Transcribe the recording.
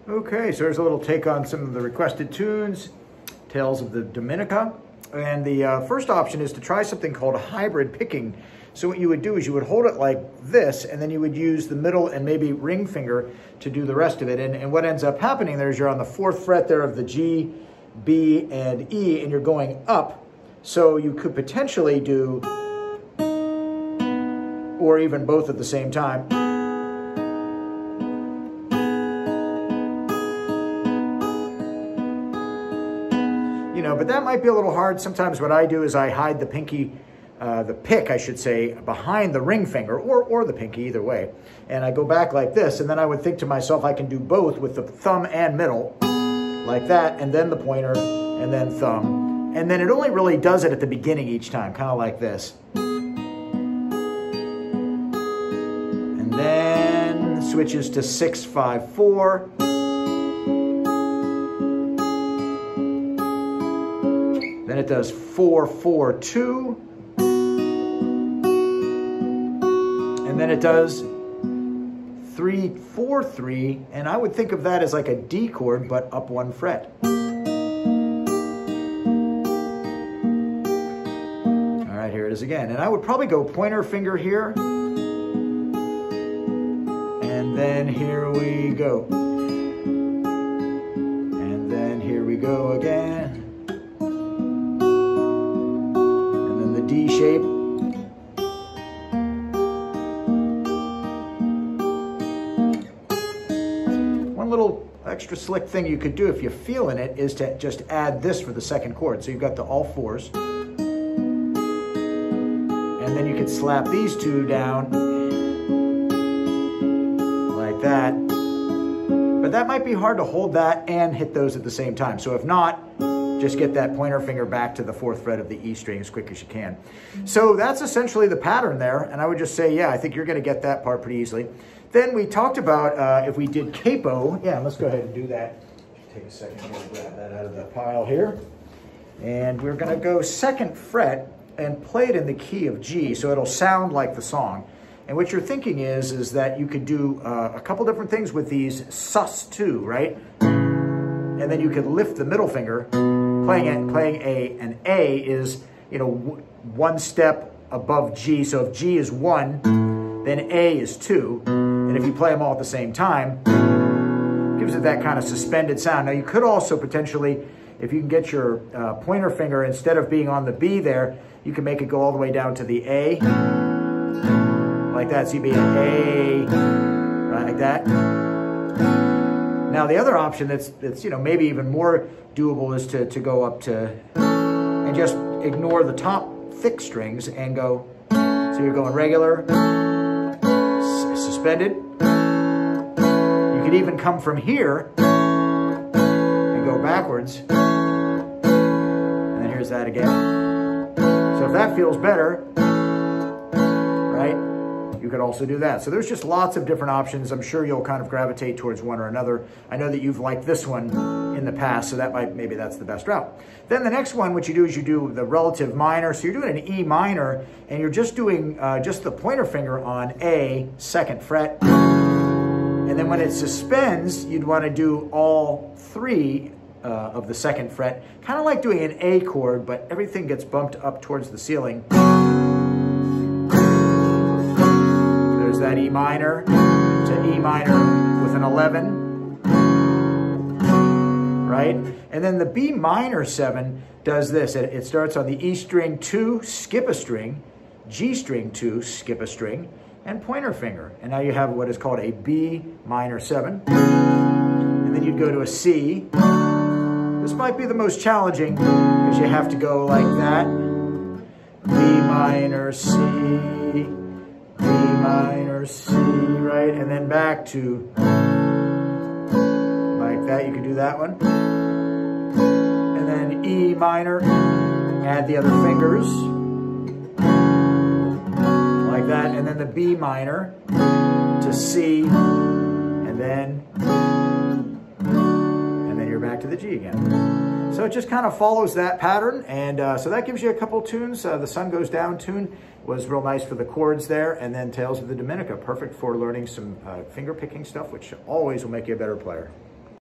Okay, so there's a little take on some of the requested tunes, Tales of the Dominica. And the first option is to try something called hybrid picking. So what you would do is you would hold it like this, and then you would use the middle and maybe ring finger to do the rest of it. And what ends up happening there is you're on the 4th fret there of the G, B, and E, and you're going up. So you could potentially do, or even both at the same time. But that might be a little hard. Sometimes what I do is I hide the pinky, the pick, I should say, behind the ring finger, or the pinky, either way. And I go back like this, and then I would think to myself, I can do both with the thumb and middle, like that, and then the pointer, and then thumb. And then it only really does it at the beginning each time, kind of like this. And then switches to 6-5-4. Then it does 4-4-2, and then it does 3-4-3, and I would think of that as like a D chord, but up 1 fret. All right, here it is again. And I would probably go pointer finger here, and then here we go. And then here we go again. D shape. One little extra slick thing you could do if you're feeling it is to just add this for the second chord. So you've got the all 4s. And then you could slap these two down like that. But that might be hard to hold that and hit those at the same time. So if not, just get that pointer finger back to the 4th fret of the E string as quick as you can. So that's essentially the pattern there. And I would just say, yeah, I think you're going to get that part pretty easily. Then we talked about if we did capo. Yeah, let's go ahead and do that. Take a second here to grab that out of the pile here. And we're going to go 2nd fret and play it in the key of G, so it'll sound like the song. And what you're thinking is that you could do a couple different things with these sus2, right? And then you could lift the middle finger. Playing an A is, 1 step above G. So if G is 1, then A is 2. And if you play them all at the same time, it gives it that kind of suspended sound. Now you could also potentially, if you can get your pointer finger, instead of being on the B there, you can make it go all the way down to the A. Like that, so you'd be an A, right, like that. Now the other option that's maybe even more doable is to go up to, and just ignore the top thick strings and go, so you're going regular, suspended. You could even come from here and go backwards. And then here's that again. So if that feels better, right? You could also do that. So there's just lots of different options. I'm sure you'll kind of gravitate towards one or another. I know that you've liked this one in the past, so maybe that's the best route. Then the next one, what you do is you do the relative minor. So you're doing an E minor, and you're just doing just the pointer finger on A, 2nd fret. And then when it suspends, you'd want to do all 3 of the 2nd fret, kind of like doing an A chord, but everything gets bumped up towards the ceiling. That E minor to E minor with an 11, right? And then the B minor 7 does this. It starts on the E string 2, skip a string, G string 2, skip a string, and pointer finger. And now you have what is called a B minor 7. And then you'd go to a C. This might be the most challenging because you have to go like that. B minor, C, B minor, C, right? And then back to like that. You can do that one. And then E minor, add the other fingers like that. And then the B minor to C, and then you're back to the G again. So it just kind of follows that pattern. And so that gives you a couple tunes. The Sun Goes Down tune was real nice for the chords there. And then Tales of the Dominica, perfect for learning some finger picking stuff, which always will make you a better player.